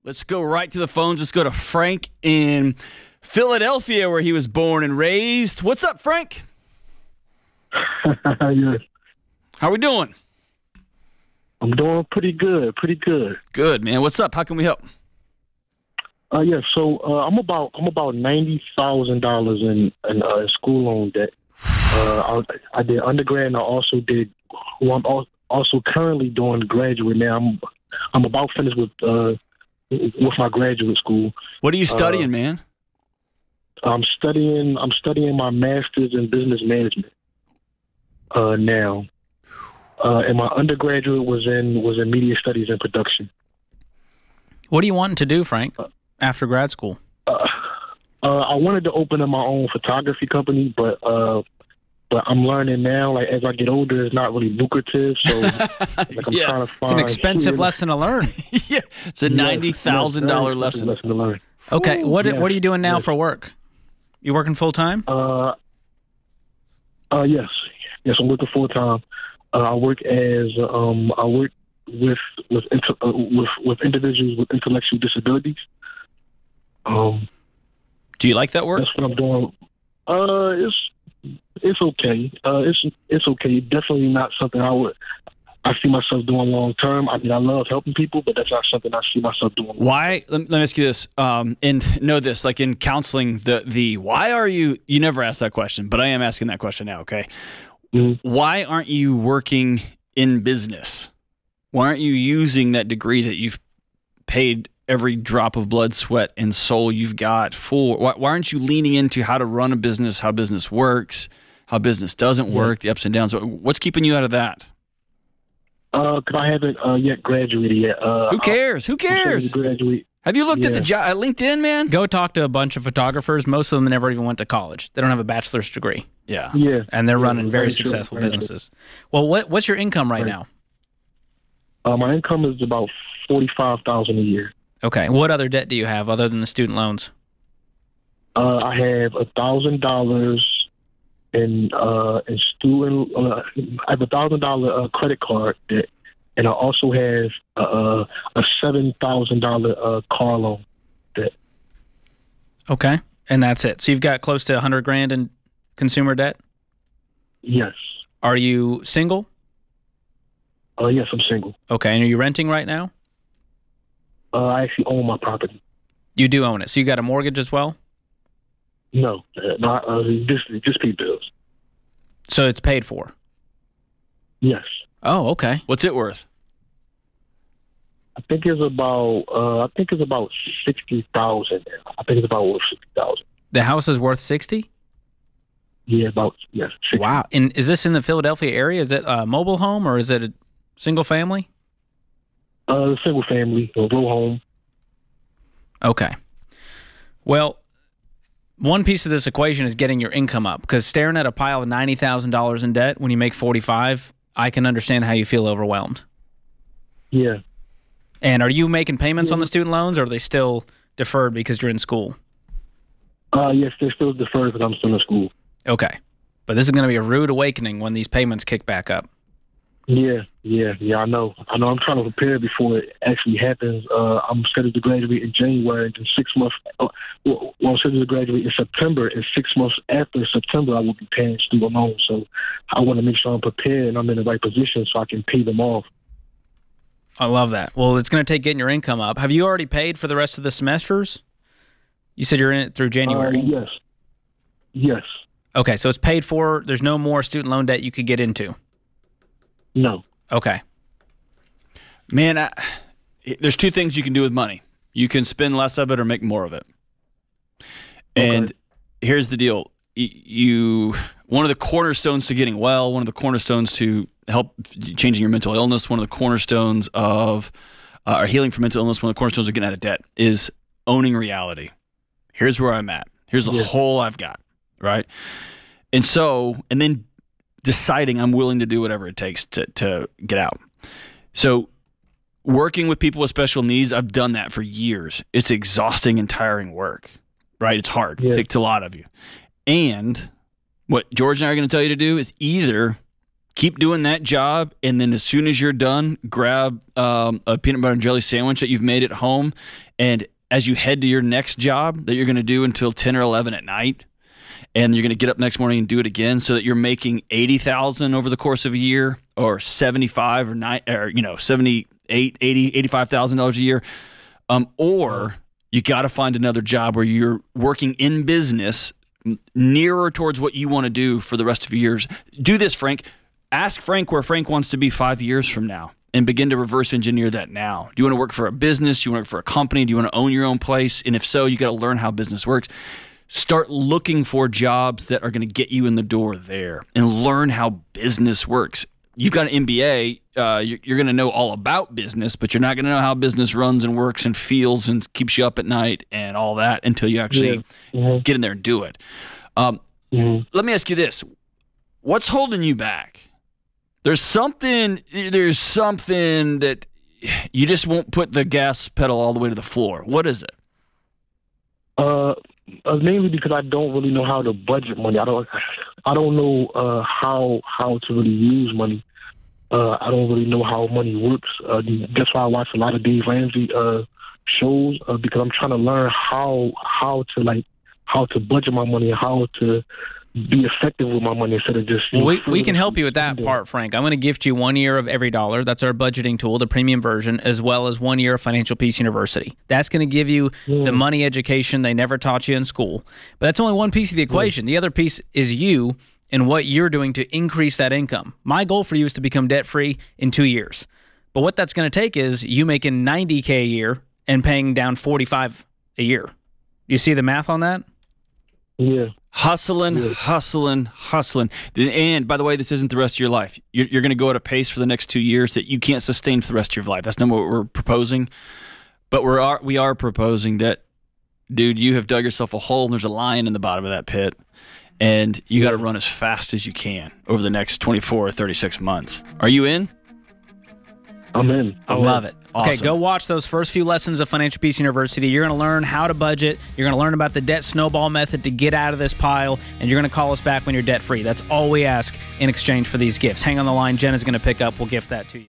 Let's go right to the phones. Let's go to Frank in Philadelphia, where he was born and raised. What's up, Frank? Yes. How we doing? I'm doing pretty good. Good, man. What's up? How can we help? So I'm about $90,000 in school loan debt. I did undergrad, and I also did. Well, I'm also currently doing graduate now. I'm about finished with my graduate school. What are you studying, man? I'm studying my master's in business management now. And my undergraduate was in media studies and production. What are you wanting to do, Frank, after grad school? I wanted to open up my own photography company, but I'm learning now. Like, as I get older, it's not really lucrative. So I'm trying to find. It's an expensive lesson to learn. Yeah, it's a $90,000 lesson to learn. Okay, what are you doing now for work? You working full time? Yes, I'm working full time. I work with individuals with intellectual disabilities. Do you like that work? That's what I'm doing. It's okay. It's okay. Definitely not something I see myself doing long term. I mean, I love helping people, but that's not something I see myself doing. Why? Let me ask you this, and know this, like in counseling, why are you never asked that question, but I am asking that question now, okay? Mm-hmm. Why aren't you working in business? Why aren't you using that degree that you've paid every drop of blood, sweat, and soul you've got for? Why aren't you leaning into how to run a business, how business works, how business doesn't work, the ups and downs? What's keeping you out of that? Because I haven't yet graduated yet. Who cares? Who cares? Graduate. Have you looked at the job at LinkedIn, man? Go talk to a bunch of photographers. Most of them never even went to college. They don't have a bachelor's degree. Yeah. And they're running very successful businesses. Well, what's your income right now? My income is about $45,000 a year. Okay. What other debt do you have other than the student loans? I have $1,000 in student. I have $1,000 credit card debt, and I also have a $7,000 car loan debt. Okay, and that's it. So you've got close to $100,000 in consumer debt. Yes. Are you single? Yes, I'm single. Okay, and are you renting right now? I actually own my property. You do own it. So you got a mortgage as well? No, just pay bills. So it's paid for? Yes. Oh, okay. What's it worth? I think it's about $60,000. I think it's about worth $60,000. The house is worth $60,000? Yeah, yes. 60. Wow. And is this in the Philadelphia area? Is it a mobile home or is it a single family? Single family, a row home. Okay. Well, one piece of this equation is getting your income up, because staring at a pile of $90,000 in debt when you make $45,000, I can understand how you feel overwhelmed. Yeah. And are you making payments on the student loans, or are they still deferred because you're in school? Yes, they're still deferred because I'm still in school. Okay. But this is going to be a rude awakening when these payments kick back up. Yeah, I know. I'm trying to prepare before it actually happens. I'm scheduled to graduate in January, and in 6 months, I'm scheduled to graduate in September, and 6 months after September, I will be paying student loans. So I want to make sure I'm prepared and I'm in the right position so I can pay them off. I love that. Well, it's going to take getting your income up. Have you already paid for the rest of the semesters? You said you're in it through January. Yes. Okay, so it's paid for. There's no more student loan debt you could get into. No. Okay. Man, there's two things you can do with money. You can spend less of it or make more of it. And here's the deal. One of the cornerstones to getting well, one of the cornerstones to help changing your mental illness, one of the cornerstones of or healing from mental illness, one of the cornerstones of getting out of debt is owning reality. Here's where I'm at. Here's the hole I've got, right? And then deciding I'm willing to do whatever it takes to get out. So working with people with special needs, I've done that for years. It's exhausting and tiring work, right? It's hard. It takes a lot of you. And what George and I are going to tell you to do is either Keep doing that job, and then as soon as you're done, grab a peanut butter and jelly sandwich that you've made at home, and as you head to your next job that you're going to do until 10 or 11 at night, and you're going to get up next morning and do it again, so that you're making $80,000 over the course of a year, or 75 or 9, or 78, 80, $85,000 a year, or you got to find another job where you're working in business nearer towards what you want to do for the rest of your years. Do this, Frank. Ask Frank where Frank wants to be 5 years from now, and begin to reverse engineer that now. Do you want to work for a business? Do you want to work for a company? Do you want to own your own place? And if so, you got to learn how business works. Start looking for jobs that are going to get you in the door there, and learn how business works. You've got an MBA, you're going to know all about business, but you're not going to know how business runs and works and feels and keeps you up at night and all that until you actually get in there and do it. Let me ask you this. What's holding you back? There's something that you just won't put the gas pedal all the way to the floor. What is it? Mainly because I don't really know how to budget money. I don't know how to really use money. I don't really know how money works. That's why I watch a lot of Dave Ramsey shows, because I'm trying to learn how to budget my money and how to be effective with my money instead of just. Well, we can help you with that part, Frank. I'm going to gift you 1 year of Every Dollar. That's our budgeting tool, the premium version, as well as 1 year of Financial Peace University. That's going to give you the money education they never taught you in school. But that's only one piece of the equation. The other piece is you and what you're doing to increase that income. My goal for you is to become debt-free in 2 years. But what that's going to take is you making $90K a year and paying down $45 a year. You see the math on that? Yeah. Hustling. And by the way, this isn't the rest of your life. You're going to go at a pace for the next 2 years that you can't sustain for the rest of your life. That's not what we're proposing. But we are proposing that, dude, you have dug yourself a hole and there's a lion in the bottom of that pit. And you got to run as fast as you can over the next 24 or 36 months. Are you in? I'm in. I love it. Awesome. Okay, go watch those first few lessons of Financial Peace University. You're going to learn how to budget. You're going to learn about the debt snowball method to get out of this pile, and you're going to call us back when you're debt-free. That's all we ask in exchange for these gifts. Hang on the line. Jen is going to pick up. We'll gift that to you.